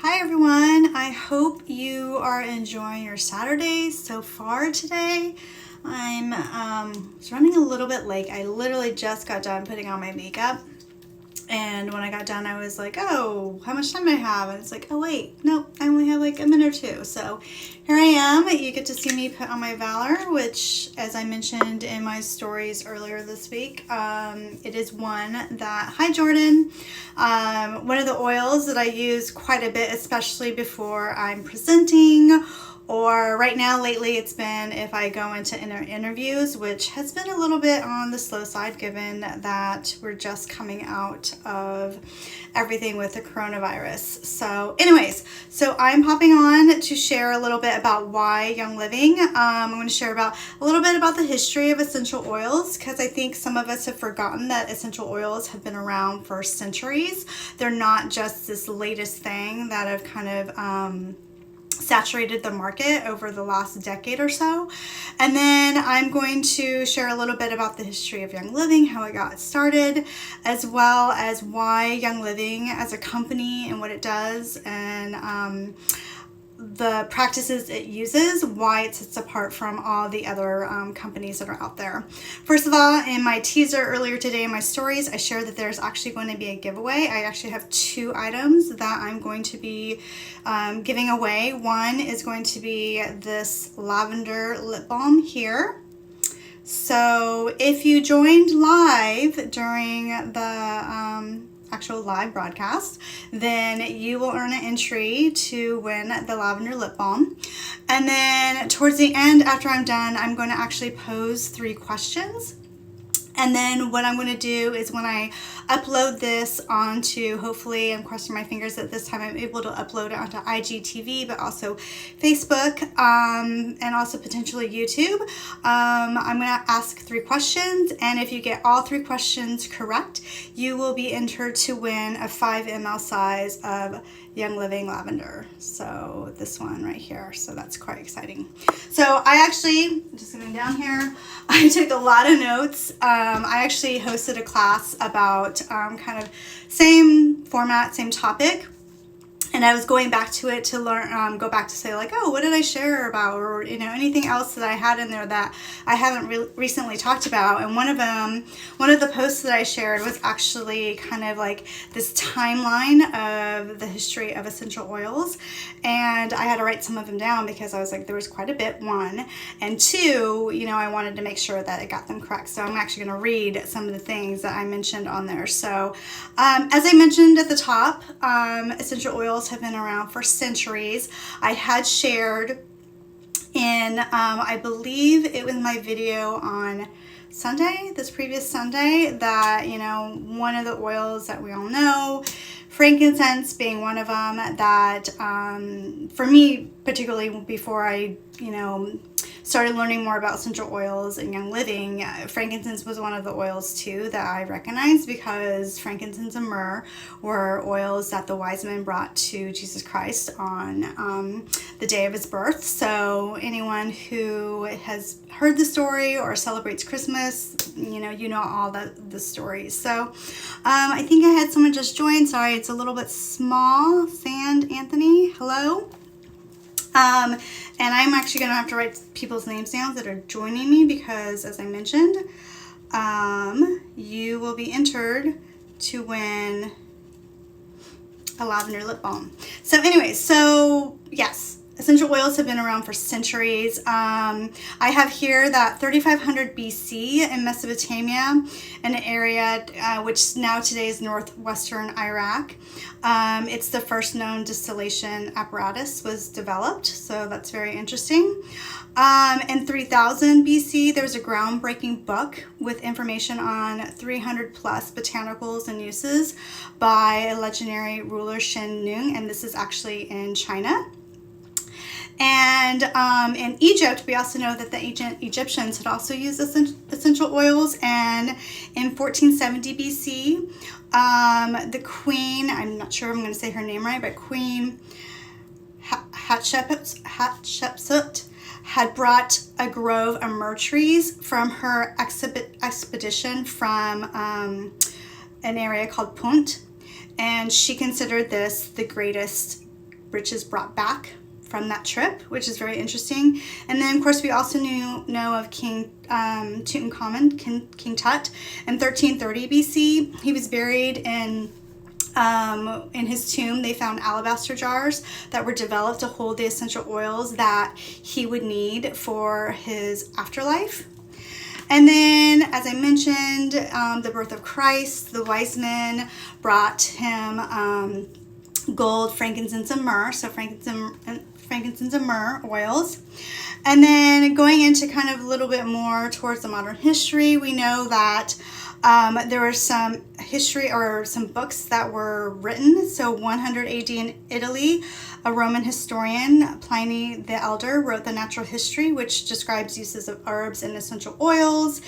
Hi everyone, I hope you are enjoying your Saturday so far today. I'm running a little bit late. I literally just got done putting on my makeup, and when I got done I was like, oh, how much time do I have? And it's like, oh wait, nope, I only have like a minute or two. So here I am. You get to see me put on my Valor, which, as I mentioned in my stories earlier this week, it is one that, hi Jordan, one of the oils that I use quite a bit, especially before I'm presenting, or right now lately it's been if I go into interviews, which has been a little bit on the slow side given that we're just coming out of everything with the coronavirus. So anyways, so I'm hopping on to share a little bit about why Young Living. I'm going to share about a little bit about the history of essential oils, because I think some of us have forgotten that essential oils have been around for centuries. They're not just this latest thing that have kind of saturated the market over the last decade or so. And then I'm going to share a little bit about the history of Young Living, how it got started, as well as why Young Living as a company and what it does, and the practices it uses, why it sets apart from all the other companies that are out there. First of all, in my teaser earlier today in my stories, I shared that there's actually going to be a giveaway. I actually have 2 items that I'm going to be giving away. One is going to be this lavender lip balm here. So if you joined live during the actual live broadcast, then you will earn an entry to win the lavender lip balm. And then towards the end, after I'm done, I'm going to actually pose 3 questions. And then what I'm going to do is when I upload this onto, hopefully, I'm crossing my fingers that this time I'm able to upload it onto IGTV, but also Facebook, and also potentially YouTube. I'm going to ask 3 questions, and if you get all 3 questions correct, you will be entered to win a 5 ml size of Young Living lavender. So this one right here. So that's quite exciting. So I actually, just going down here, I took a lot of notes. I actually hosted a class about kind of same format, same topic. And I was going back to it to learn, go back to say like, oh, what did I share about, or anything else that I had in there that I haven't recently talked about. And one of the posts that I shared was actually kind of like this timeline of the history of essential oils, and I had to write some of them down because I was like, there was quite a bit. 1 and 2, I wanted to make sure that I got them correct. So I'm actually going to read some of the things that I mentioned on there. So as I mentioned at the top, essential oils have been around for centuries. I had shared in, I believe it was my video on Sunday, this previous Sunday, that, one of the oils that we all know, frankincense being one of them, that for me, particularly before I, started learning more about essential oils and Young Living, frankincense was one of the oils too that I recognized, because frankincense and myrrh were oils that the wise men brought to Jesus Christ on the day of his birth. So anyone who has heard the story or celebrates Christmas, you know all the stories. So I think I had someone just join. Sorry, it's a little bit small. Sand Anthony, hello. And I'm actually going to have to write people's names down that are joining me, because as I mentioned, you will be entered to win a lavender lip balm. So anyway, so yes, essential oils have been around for centuries. I have here that 3500 BC in Mesopotamia, an area which now today is northwestern Iraq. It's the first known distillation apparatus was developed, so that's very interesting. In 3000 BC, there was a groundbreaking book with information on 300 plus botanicals and uses by a legendary ruler Shen Nung, and this is actually in China. And in Egypt, we also know that the ancient Egyptians had also used essential oils. And in 1470 BC, the queen, I'm not sure I'm going to say her name right, but Queen Hatshepsut had brought a grove of myrrh trees from her expedition from an area called Punt. And she considered this the greatest riches brought back from that trip, which is very interesting. And then, of course, we also know of King Tutankhamun, King Tut, in 1330 BC. He was buried in his tomb. They found alabaster jars that were developed to hold the essential oils that he would need for his afterlife. And then, as I mentioned, the birth of Christ, the wise men brought him gold, frankincense, and myrrh. So frankincense and myrrh oils. And then going into kind of a little bit more towards the modern history, we know that there were some history or some books that were written. So 100 AD in Italy, a Roman historian, Pliny the Elder, wrote the Natural History, which describes uses of herbs and essential oils.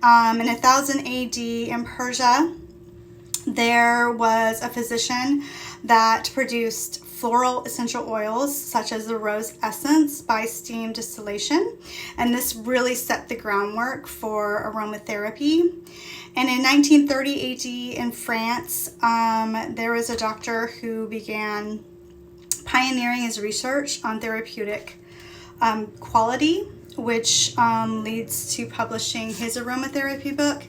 In 1000 AD in Persia, there was a physician that produced floral essential oils such as the rose essence by steam distillation, and this really set the groundwork for aromatherapy. And in 1930 AD in France, there was a doctor who began pioneering his research on therapeutic quality, which leads to publishing his aromatherapy book.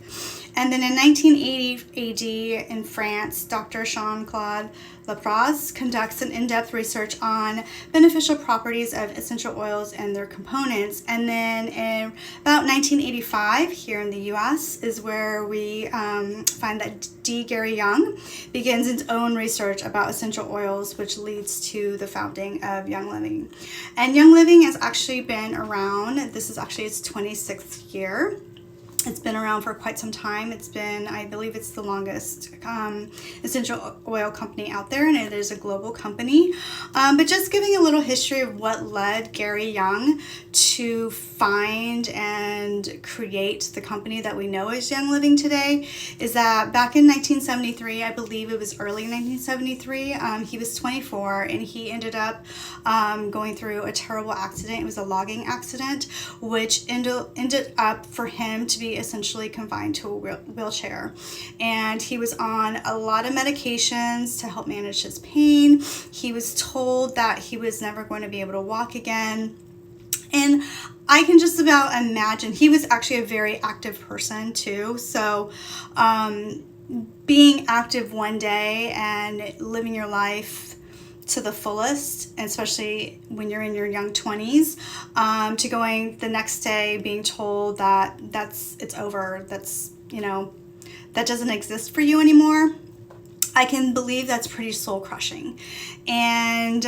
And then in 1980 AD in France, Dr. Jean-Claude Laplace conducts an in-depth research on beneficial properties of essential oils and their components. And then in about 1985 here in the US is where we find that D. Gary Young begins his own research about essential oils, which leads to the founding of Young Living. And Young Living has actually been around. This is actually its 26th year. It's been around for quite some time. It's been, I believe it's the longest essential oil company out there, and it is a global company. But just giving a little history of what led Gary Young to find and create the company that we know as Young Living today is that back in 1973, I believe it was early 1973, he was 24 and he ended up going through a terrible accident. It was a logging accident, which ended up for him to be essentially confined to a wheelchair. And he was on a lot of medications to help manage his pain. He was told that he was never going to be able to walk again. And I can just about imagine, he was actually a very active person too. So being active one day and living your life to the fullest, especially when you're in your young 20s, to going the next day being told that it's over, that doesn't exist for you anymore. I can believe that's pretty soul crushing. And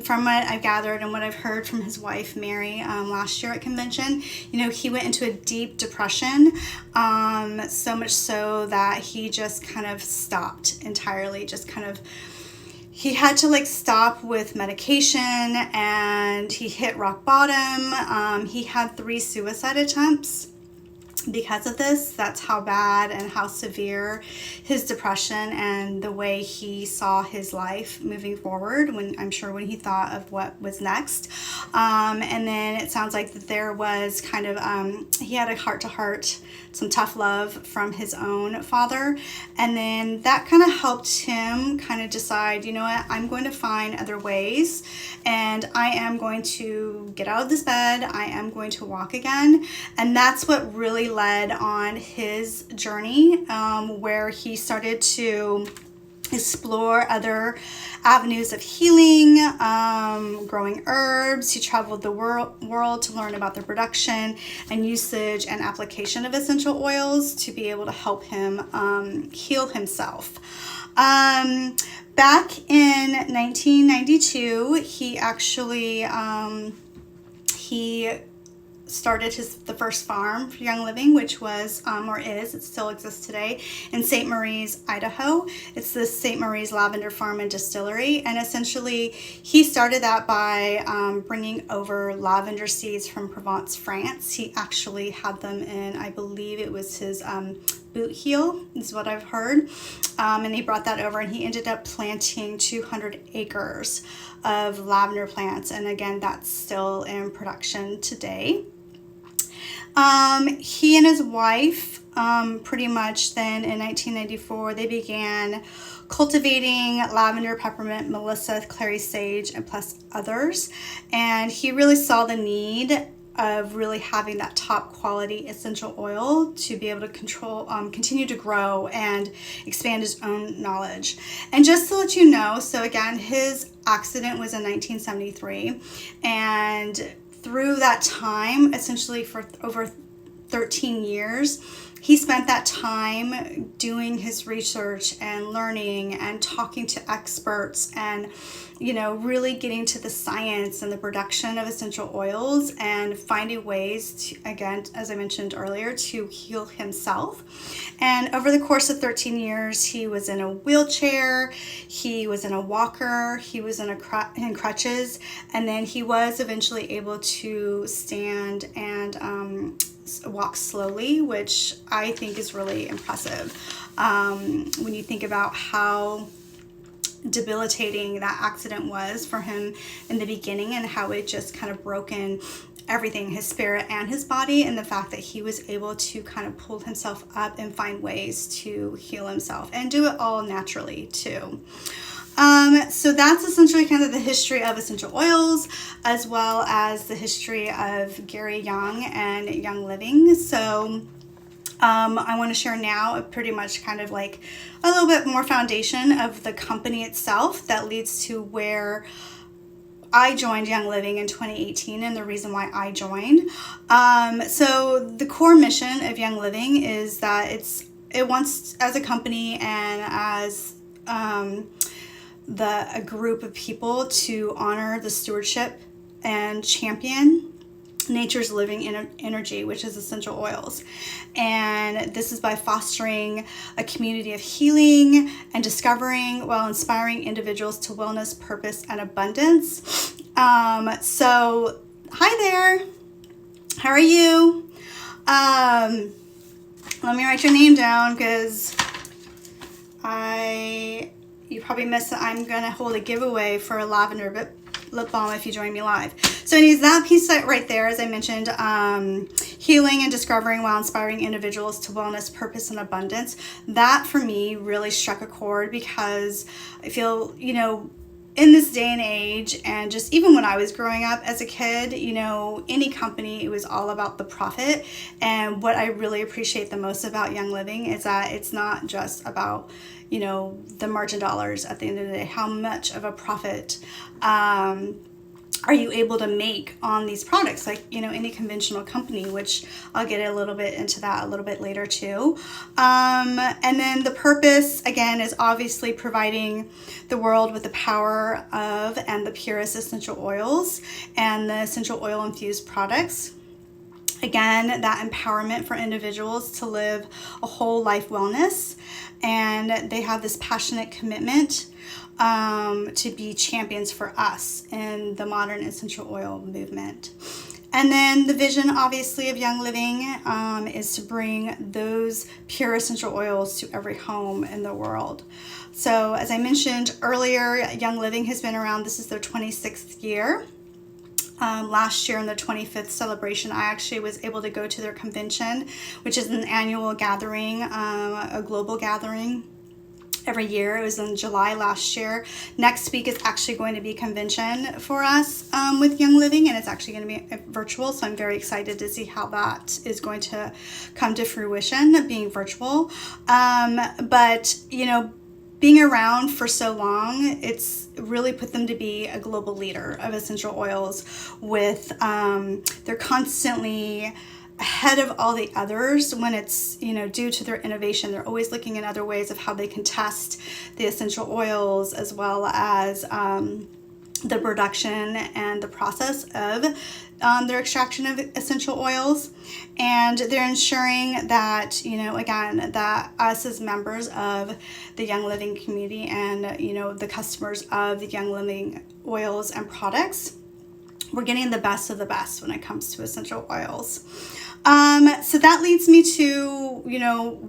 from what I've gathered and what I've heard from his wife, Mary, last year at convention, he went into a deep depression, so much so that he just kind of stopped entirely, he had to stop with medication, and he hit rock bottom. He had 3 suicide attempts because of this. That's how bad and how severe his depression and the way he saw his life moving forward, when he thought of what was next. And then it sounds like that there was kind of, he had a heart-to-heart, some tough love from his own father. And then that kind of helped him kind of decide, I'm going to find other ways, and I am going to get out of this bed. I am going to walk again. And that's what really led on his journey, where he started to explore other avenues of healing, growing herbs. He traveled the world to learn about the production and usage and application of essential oils to be able to help him heal himself. Back in 1992, he actually he started the first farm for Young Living, which was, it still exists today, in St. Marie's, Idaho. It's the St. Marie's Lavender Farm and Distillery. And essentially, he started that by bringing over lavender seeds from Provence, France. He actually had them in, I believe it was his boot heel, is what I've heard. And he brought that over, and he ended up planting 200 acres of lavender plants. And again, that's still in production today. He and his wife, pretty much then in 1994, they began cultivating lavender, peppermint, melissa, clary sage, and plus others. And he really saw the need of really having that top quality essential oil to be able to continue to grow and expand his own knowledge. And just to let you know, so again, his accident was in 1973, and through that time, essentially for over 13 years, he spent that time doing his research and learning and talking to experts and, really getting to the science and the production of essential oils and finding ways to, again, as I mentioned earlier, to heal himself. And over the course of 13 years, he was in a wheelchair, he was in a walker, he was in crutches, and then he was eventually able to stand and walk slowly, which I think is really impressive when you think about how debilitating that accident was for him in the beginning and how it just kind of broken everything, his spirit and his body, and the fact that he was able to kind of pull himself up and find ways to heal himself and do it all naturally too. So that's essentially kind of the history of essential oils, as well as the history of Gary Young and Young Living. So I want to share now pretty much kind of like a little bit more foundation of the company itself that leads to where I joined Young Living in 2018 and the reason why I joined. So the core mission of Young Living is that it wants, as a company and as a group of people, to honor the stewardship and champion nature's living energy, which is essential oils. And this is by fostering a community of healing and discovering while inspiring individuals to wellness, purpose, and abundance. So hi there, how are you? Let me write your name down because you probably missed that I'm gonna hold a giveaway for a lavender lip balm if you join me live. So anyways, that piece right there, as I mentioned, healing and discovering while inspiring individuals to wellness, purpose, and abundance. That for me really struck a chord because I feel, in this day and age, and just even when I was growing up as a kid, any company, it was all about the profit. And what I really appreciate the most about Young Living is that it's not just about, the margin dollars at the end of the day. How much of a profit are you able to make on these products, like any conventional company, which I'll get a little bit into that a little bit later too. And then the purpose, again, is obviously providing the world with the power of and the purest essential oils and the essential oil infused products. Again, that empowerment for individuals to live a whole life wellness, and they have this passionate commitment to be champions for us in the modern essential oil movement. And then the vision, obviously, of Young Living is to bring those pure essential oils to every home in the world. So as I mentioned earlier, Young Living has been around. This is their 26th year. Last year in the 25th celebration, I actually was able to go to their convention, which is an annual gathering, a global gathering every year. It was in July last year. Next week is actually going to be a convention for us with Young Living, and it's actually going to be virtual, so I'm very excited to see how that is going to come to fruition, being virtual. But being around for so long, it's really put them to be a global leader of essential oils with, they're constantly ahead of all the others when it's, due to their innovation. They're always looking at other ways of how they can test the essential oils, as well as the production and the process of their extraction of essential oils. And they're ensuring that, again, that us as members of the Young Living community and, the customers of the Young Living oils and products, we're getting the best of the best when it comes to essential oils. So that leads me to,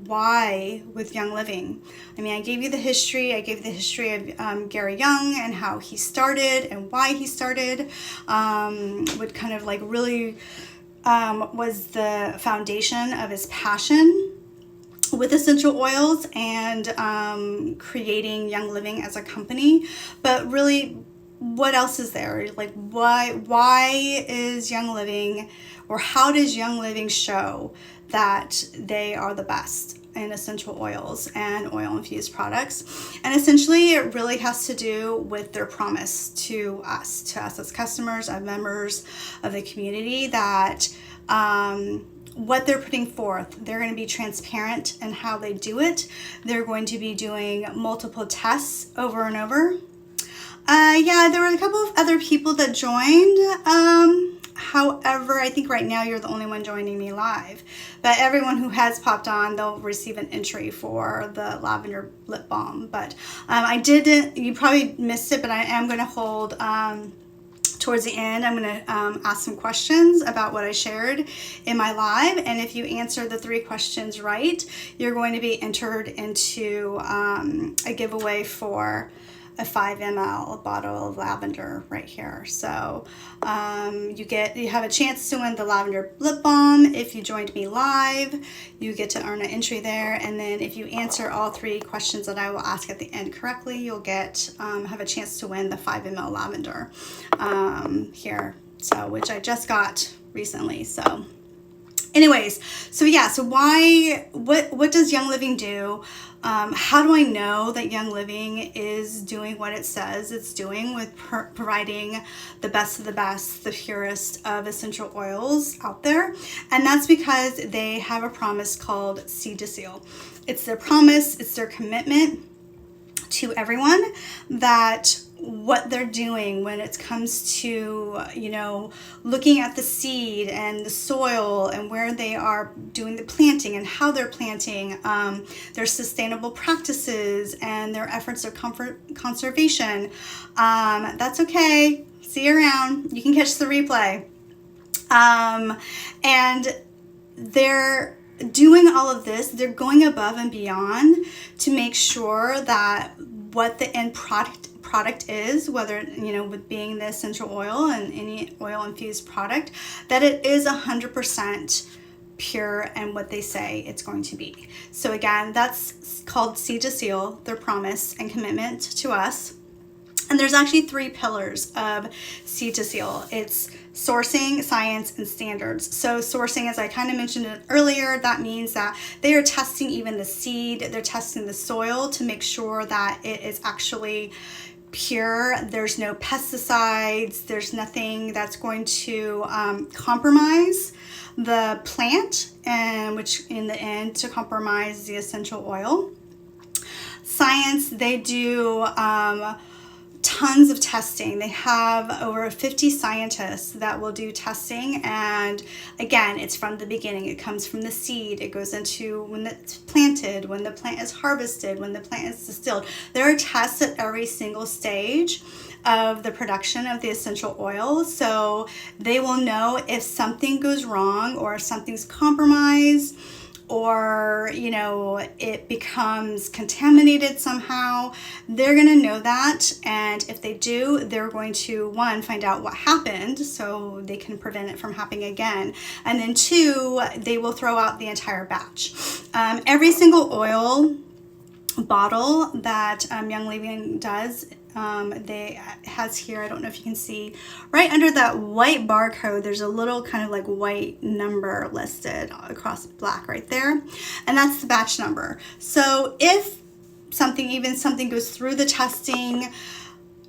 why with Young Living. I mean, I gave you the history. I gave the history of Gary Young and how he started and why he started. What kind of really was the foundation of his passion with essential oils and creating Young Living as a company. But really, what else is there? Like, why is Young Living, or how does Young Living show that they are the best in essential oils and oil infused products? And essentially, it really has to do with their promise to us as customers, as members of the community, that what they're putting forth, they're going to be transparent in how they do it. They're going to be doing multiple tests over and over. Yeah, there were a couple of other people that joined. However, I think right now you're the only one joining me live. But everyone who has popped on, they'll receive an entry for the lavender lip balm. But I didn't, you probably missed it, but I am going to hold, towards the end, I'm going to ask some questions about what I shared in my live. And if you answer the 3 questions right, you're going to be entered into a giveaway for a 5 ml bottle of lavender right here. So you have a chance to win the lavender lip balm. If you joined me live, you get to earn an entry there. And then if you answer all 3 questions that I will ask at the end correctly, you'll get have a chance to win the 5 ml lavender here. So, which I just got recently. So anyways, so yeah, so what does Young Living do? How do I know that Young Living is doing what it says it's doing with providing the best of the best, the purest of essential oils out there? And that's because they have a promise called Seed to Seal. It's their promise, it's their commitment to everyone that what they're doing when it comes to, looking at the seed and the soil and where they are doing the planting and how they're planting, their sustainable practices and their efforts of conservation. That's okay. See you around. You can catch the replay. And they're doing all of this. They're going above and beyond to make sure that what the end product is, whether with being the essential oil and any oil infused product, that it is 100% pure and what they say it's going to be. So again, that's called Seed to Seal, their promise and commitment to us. And there's actually 3 pillars of Seed to Seal. It's sourcing, science, and standards. So sourcing, as I kind of mentioned it earlier, that means that they are testing even the seed, they're testing the soil to make sure that it is actually pure. There's no pesticides, there's nothing that's going to compromise the plant, and which in the end to compromise the essential oil. Science, they do tons of testing. They have over 50 scientists that will do testing, and again, it's from the beginning. It comes from the seed. It goes into when it's planted, when the plant is harvested, when the plant is distilled. There are tests at every single stage of the production of the essential oil, so they will know if something goes wrong or if something's compromised, or it becomes contaminated somehow. They're going to know that, and if they do, they're going to, 1, find out what happened so they can prevent it from happening again, and then 2, they will throw out the entire batch. Every single oil bottle that Young Living does, they has here, I don't know if you can see, right under that white barcode, there's a little kind of like white number listed across black right there, and that's the batch number. So if something goes through the testing,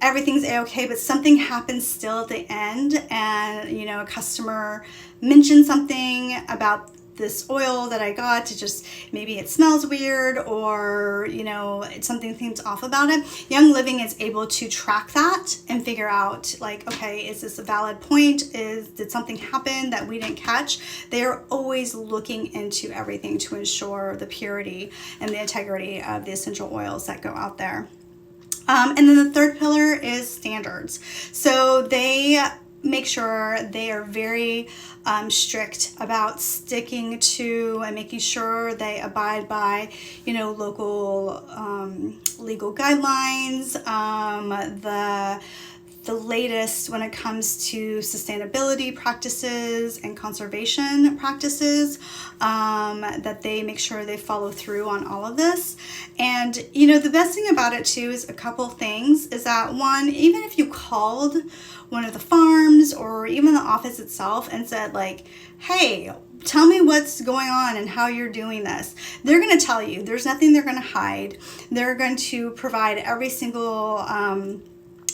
everything's a-okay, but something happens still at the end, and a customer mentions something about this oil that I got, to just maybe it smells weird, or something seems off about it, Young Living is able to track that and figure out, like, okay, is this a valid point? Did something happen that we didn't catch? They are always looking into everything to ensure the purity and the integrity of the essential oils that go out there. And then the 3rd pillar is standards. So they make sure they are very strict about sticking to and making sure they abide by local legal guidelines, the latest when it comes to sustainability practices and conservation practices, that they make sure they follow through on all of this. And the best thing about it too is a couple things is that, one, even if you called one of the farms or even the office itself and said like, hey, tell me what's going on and how you're doing this, they're going to tell you. There's nothing they're going to hide. They're going to provide every single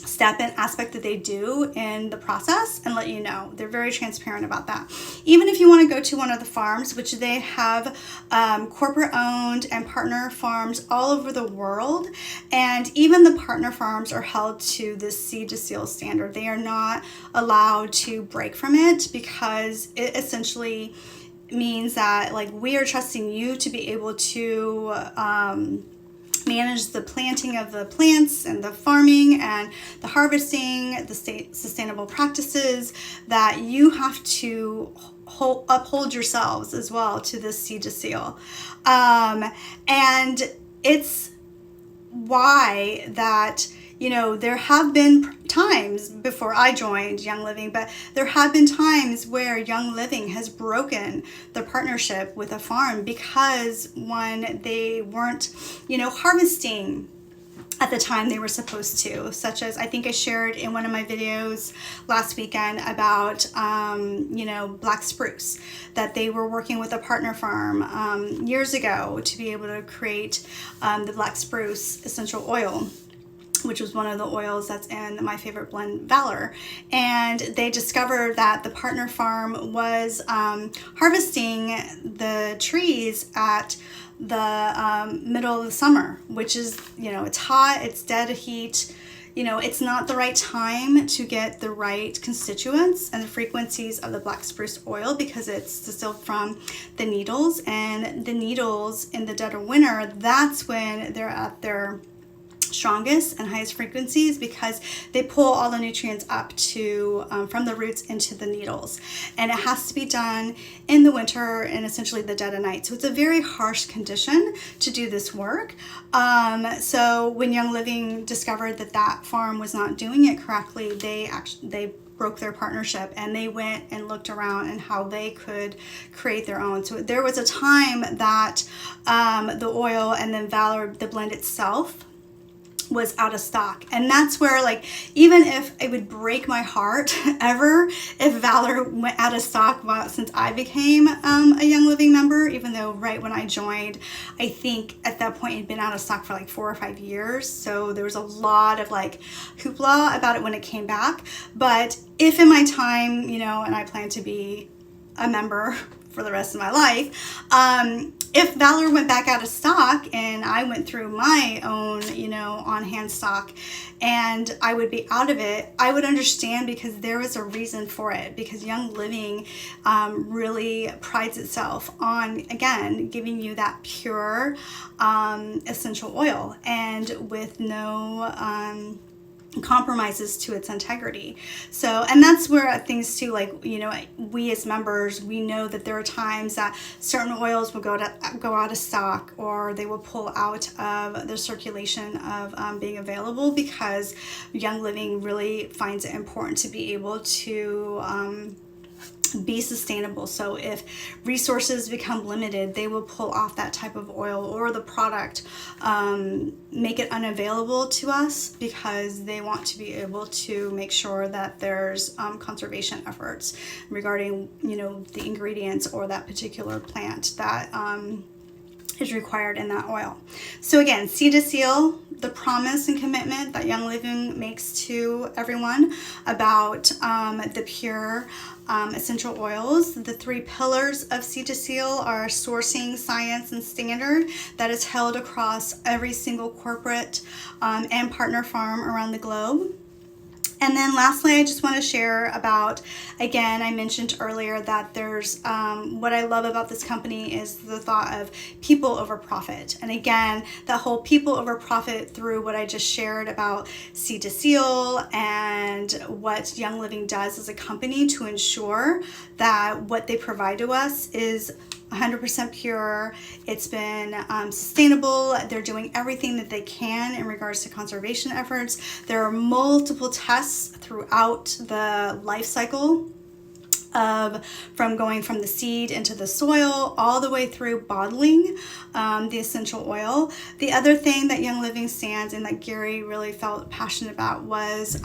step and aspect that they do in the process and let you know. They're very transparent about that. Even if you want to go to one of the farms, which they have corporate owned and partner farms all over the world, and even the partner farms are held to this Seed to Seal standard. They are not allowed to break from it because it essentially means that like we are trusting you to be able to manage the planting of the plants and the farming and the harvesting, the sustainable practices, that you have to uphold yourselves as well to this Seed to Seal. And it's why that there have been times before I joined Young Living, but there have been times where Young Living has broken the partnership with a farm because, one, they weren't, harvesting at the time they were supposed to, such as I think I shared in one of my videos last weekend about, black spruce, that they were working with a partner farm years ago to be able to create the black spruce essential oil, which was one of the oils that's in my favorite blend, Valor. And they discovered that the partner farm was harvesting the trees at the middle of the summer, which is, it's hot, it's dead heat. It's not the right time to get the right constituents and the frequencies of the black spruce oil because it's distilled from the needles, and the needles in the dead of winter, that's when they're at their strongest and highest frequencies because they pull all the nutrients up to from the roots into the needles, and it has to be done in the winter and essentially the dead of night. So it's a very harsh condition to do this work. So when Young Living discovered that farm was not doing it correctly, they broke their partnership and they went and looked around and how they could create their own. So there was a time that the oil and then Valor, the blend itself, was out of stock. And that's where, like, even if it would break my heart ever if Valor went out of stock since I became a Young Living member, even though right when I joined, I think at that point it had been out of stock for like 4 or 5 years. So there was a lot of like hoopla about it when it came back. But if in my time, and I plan to be a member for the rest of my life, if Valor went back out of stock and I went through my own, on-hand stock and I would be out of it, I would understand because there was a reason for it, because Young Living really prides itself on, again, giving you that pure essential oil and with no compromises to its integrity. So, and that's where things too, like, we as members, we know that there are times that certain oils will go out of stock, or they will pull out of the circulation of being available, because Young Living really finds it important to be able to be sustainable. So if resources become limited, they will pull off that type of oil or the product, make it unavailable to us, because they want to be able to make sure that there's conservation efforts regarding the ingredients or that particular plant that is required in that oil. So again, Seed to Seal, the promise and commitment that Young Living makes to everyone about the pure essential oils. The 3 pillars of Seed to Seal are sourcing, science, and standard, that is held across every single corporate and partner farm around the globe. And then lastly, I just want to share about, again, I mentioned earlier that there's, what I love about this company is the thought of people over profit. And again, that whole people over profit through what I just shared about Seed to Seal and what Young Living does as a company to ensure that what they provide to us is 100% pure. It's been sustainable. They're doing everything that they can in regards to conservation efforts. There are multiple tests throughout the life cycle from going from the seed into the soil all the way through bottling the essential oil. The other thing that Young Living stands and that Gary really felt passionate about was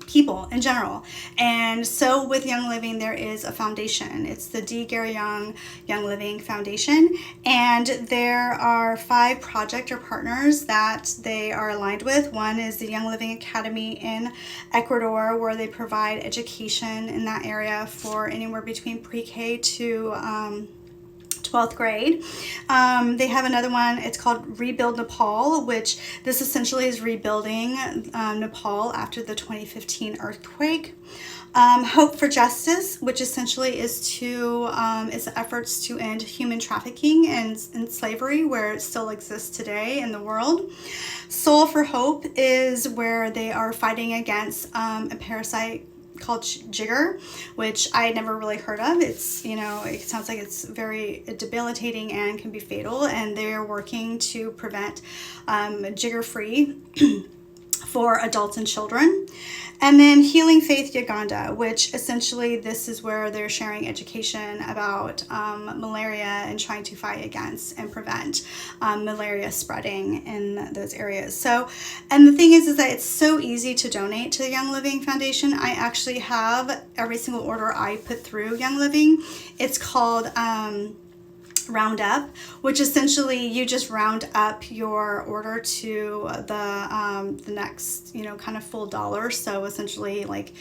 people in general. And so with Young Living, there is a foundation. It's the D. Gary Young Living Foundation. And there are 5 project or partners that they are aligned with. One is the Young Living Academy in Ecuador, where they provide education in that area for anywhere between pre-K to 12th grade. They have another one, it's called Rebuild Nepal, which this essentially is rebuilding Nepal after the 2015 earthquake. Hope for Justice, which essentially is efforts to end human trafficking and slavery where it still exists today in the world. Soul for Hope is where they are fighting against a parasite called jigger, which I had never really heard of. It's, it sounds like it's very debilitating and can be fatal, and they're working to prevent jigger-free for adults and children. And then Healing Faith Uganda, which essentially this is where they're sharing education about malaria and trying to fight against and prevent malaria spreading in those areas. So, and the thing is that it's so easy to donate to the Young Living Foundation. I actually have every single order I put through Young Living. It's called Round Up, which essentially you just round up your order to the next, kind of full dollar. So essentially, like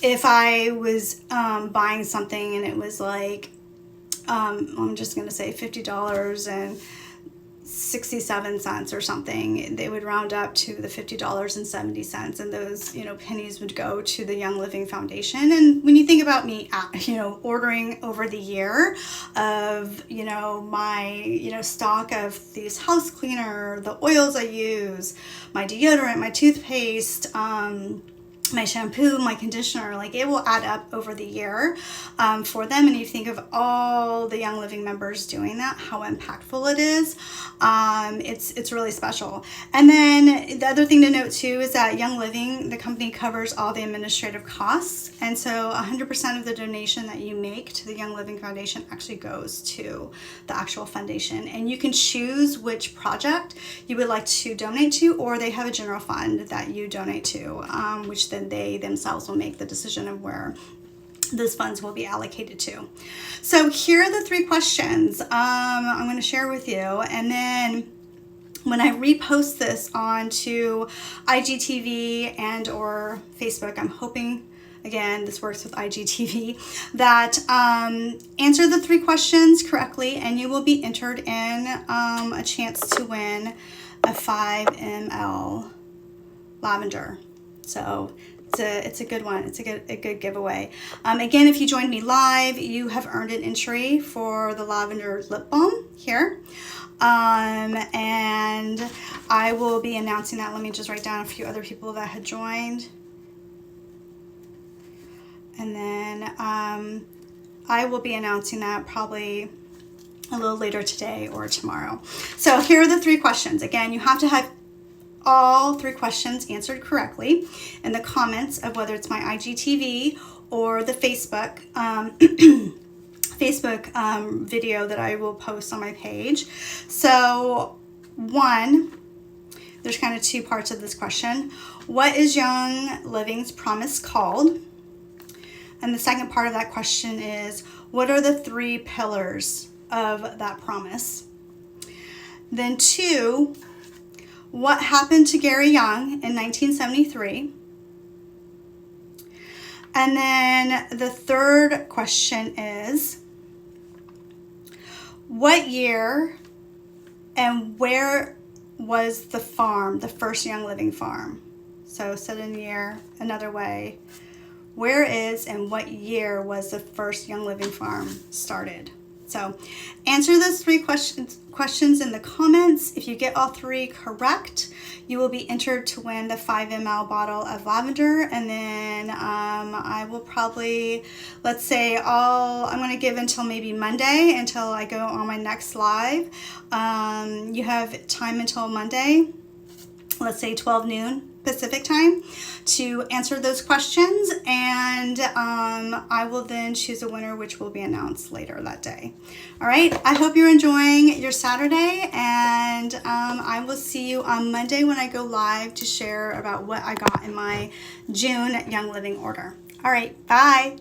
if I was buying something and it was like, I'm just going to say $50.67 or something, they would round up to the $50.70, and those pennies would go to the Young Living Foundation. And when you think about me ordering over the year of my stock of these house cleaner, the oils I use, my deodorant, my toothpaste, my shampoo, my conditioner, like it will add up over the year for them. And you think of all the Young Living members doing that, how impactful it is. It's really special. And then the other thing to note too is that Young Living, the company, covers all the administrative costs. And so 100% of the donation that you make to the Young Living Foundation actually goes to the actual foundation. And you can choose which project you would like to donate to, or they have a general fund that you donate to, which then they themselves will make the decision of where those funds will be allocated to. So here are the 3 questions I'm going to share with you. And then when I repost this onto IGTV and or Facebook, I'm hoping, again, this works with IGTV, that answer the 3 questions correctly, and you will be entered in a chance to win a 5 ml lavender. So it's a good one. It's a good giveaway. Again, if you joined me live, you have earned an entry for the lavender lip balm here. And I will be announcing that. Let me just write down a few other people that had joined. And then I will be announcing that probably a little later today or tomorrow. So here are the 3 questions. Again, you have to have all 3 questions answered correctly in the comments of whether it's my IGTV or the Facebook video that I will post on my page. So 1, there's kind of 2 parts of this question. What is Young Living's promise called? And the second part of that question is, what are the 3 pillars of that promise? Then 2, what happened to Gary Young in 1973? And then the third question is, what year and where was the farm, the first Young Living farm? So set in year another way. Where is and what year was the first Young Living farm started? So answer those 3 questions in the comments. If you get all 3 correct, you will be entered to win the 5 ml bottle of lavender. And then I will probably, let's say I'm going to give until maybe Monday until I go on my next live. You have time until Monday, let's say 12 noon Pacific time, to answer those questions, and I will then choose a winner, which will be announced later that day. All right, I hope you're enjoying your Saturday, and I will see you on Monday when I go live to share about what I got in my June Young Living order. All right, bye.